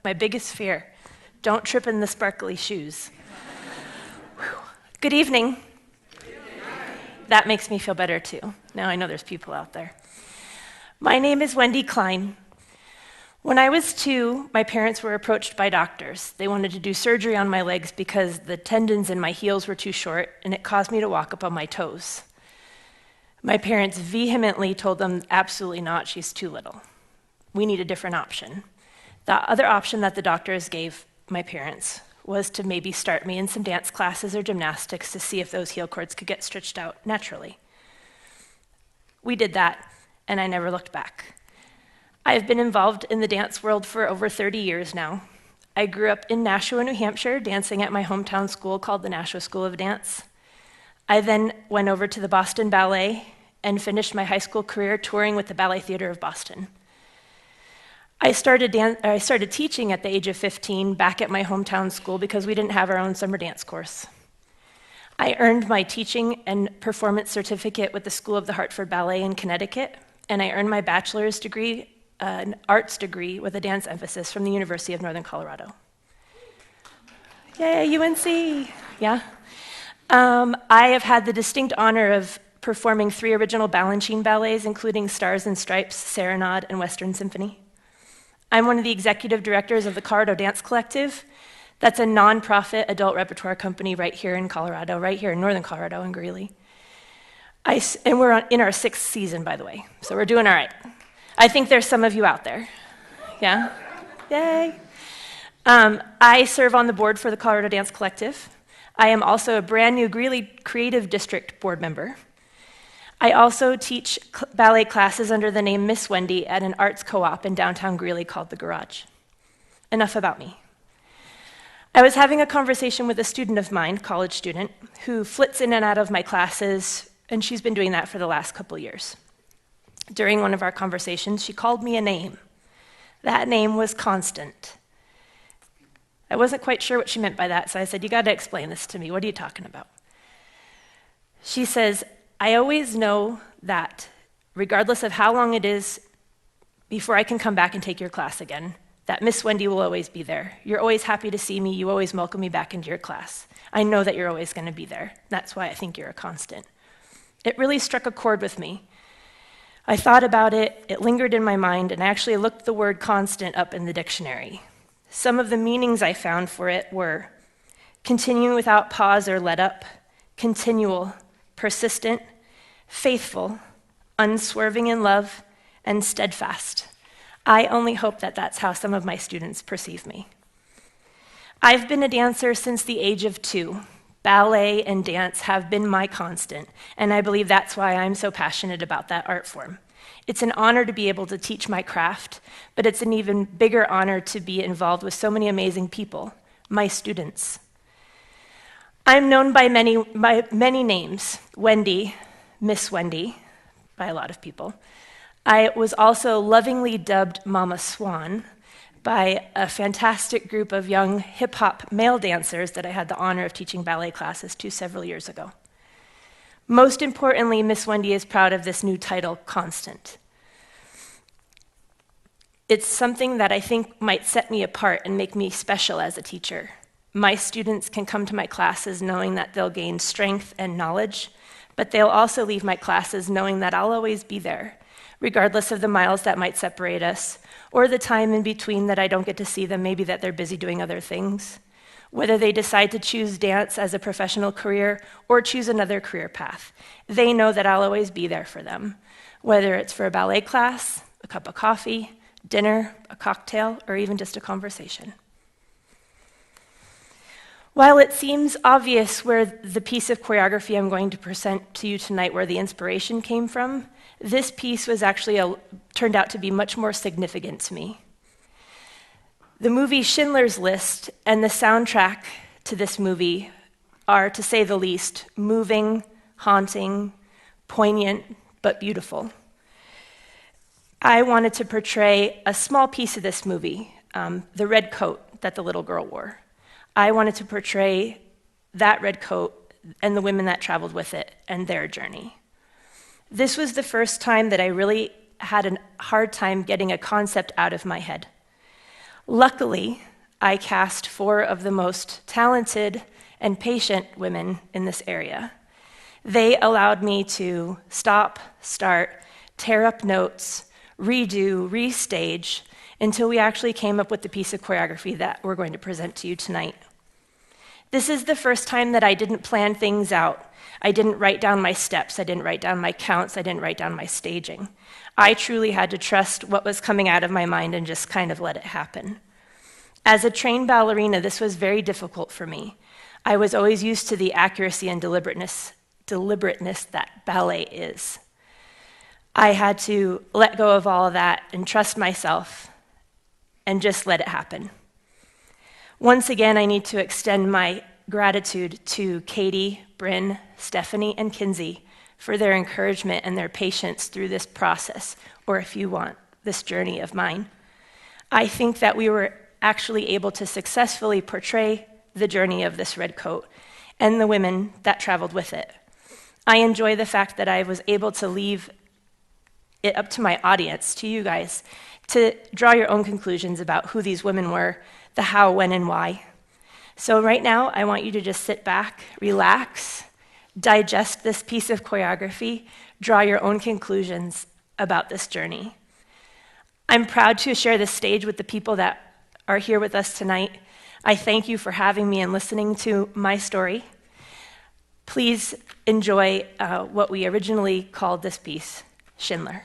My biggest fear. Don't trip in the sparkly shoes. Good evening. That makes me feel better too. Now I know there's people out there. My name is Wendy Klein. When I was 2, my parents were approached by doctors. They wanted to do surgery on my legs because the tendons in my heels were too short and it caused me to walk up on my toes. My parents vehemently told them, absolutely not, she's too little. We need a different option. The other option that the doctors gave my parents was to maybe start me in some dance classes or gymnastics to see if those heel cords could get stretched out naturally. We did that, and I never looked back. I have been involved in the dance world for over 30 years now. I grew up in Nashua, New Hampshire, dancing at my hometown school called the Nashua School of Dance. I then went over to the Boston Ballet and finished my high school career touring with the Ballet Theater of Boston. I started teaching at the age of 15 back at my hometown school because we didn't have our own summer dance course. I earned my teaching and performance certificate with the School of the Hartford Ballet in Connecticut, and I earned my bachelor's degree, an arts degree with a dance emphasis from the University of Northern Colorado. Yay, UNC! Yeah. I have had the distinct honor of performing 3 original Balanchine ballets, including Stars and Stripes, Serenade, and Western Symphony. I'm one of the executive directors of the Colorado Dance Collective. That's a nonprofit adult repertoire company right here in Colorado, right here in northern Colorado in Greeley. And we're in our 6th season, by the way, so we're doing all right. I think there's some of you out there. Yeah? Yay. I serve on the board for the Colorado Dance Collective. I am also a brand new Greeley Creative District board member. I also teach ballet classes under the name Miss Wendy at an arts co-op in downtown Greeley called The Garage. Enough about me. I was having a conversation with a student of mine, college student, who flits in and out of my classes, and she's been doing that for the last couple years. During one of our conversations, she called me a name. That name was Constant. I wasn't quite sure what she meant by that, so I said, you got to explain this to me. What are you talking about? She says, I always know that regardless of how long it is before I can come back and take your class again, that Miss Wendy will always be there. You're always happy to see me. You always welcome me back into your class. I know that you're always going to be there. That's why I think you're a constant. It really struck a chord with me. I thought about it, it lingered in my mind, and I actually looked the word constant up in the dictionary. Some of the meanings I found for it were continuing without pause or let up, continual, persistent, faithful, unswerving in love, and steadfast. I only hope that that's how some of my students perceive me. I've been a dancer since the age of 2. Ballet and dance have been my constant, and I believe that's why I'm so passionate about that art form. It's an honor to be able to teach my craft, but it's an even bigger honor to be involved with so many amazing people, my students. I'm known by many names, Wendy, Miss Wendy, by a lot of people. I was also lovingly dubbed Mama Swan by a fantastic group of young hip-hop male dancers that I had the honor of teaching ballet classes to several years ago. Most importantly, Miss Wendy is proud of this new title, Constant. It's something that I think might set me apart and make me special as a teacher. My students can come to my classes knowing that they'll gain strength and knowledge, but they'll also leave my classes knowing that I'll always be there, regardless of the miles that might separate us, or the time in between that I don't get to see them, maybe that they're busy doing other things. Whether they decide to choose dance as a professional career or choose another career path, they know that I'll always be there for them, whether it's for a ballet class, a cup of coffee, dinner, a cocktail, or even just a conversation. While it seems obvious where the piece of choreography I'm going to present to you tonight, where the inspiration came from, this piece was actually turned out to be much more significant to me. The movie Schindler's List and the soundtrack to this movie are, to say the least, moving, haunting, poignant, but beautiful. I wanted to portray a small piece of this movie, the red coat that the little girl wore. I wanted to portray that red coat and the women that traveled with it and their journey. This was the first time that I really had a hard time getting a concept out of my head. Luckily, I cast 4 of the most talented and patient women in this area. They allowed me to stop, start, tear up notes, redo, restage, until we actually came up with the piece of choreography that we're going to present to you tonight. This is the first time that I didn't plan things out. I didn't write down my steps, I didn't write down my counts, I didn't write down my staging. I truly had to trust what was coming out of my mind and just kind of let it happen. As a trained ballerina, this was very difficult for me. I was always used to the accuracy and deliberateness that ballet is. I had to let go of all of that and trust myself and just let it happen. Once again, I need to extend my gratitude to Katie, Bryn, Stephanie, and Kinsey for their encouragement and their patience through this process, or if you want, this journey of mine. I think that we were actually able to successfully portray the journey of this red coat and the women that traveled with it. I enjoy the fact that I was able to leave it up to my audience, to you guys, to draw your own conclusions about who these women were, the how, when, and why. So right now, I want you to just sit back, relax, digest this piece of choreography, draw your own conclusions about this journey. I'm proud to share this stage with the people that are here with us tonight. I thank you for having me and listening to my story. Please enjoy what we originally called this piece, Schindler.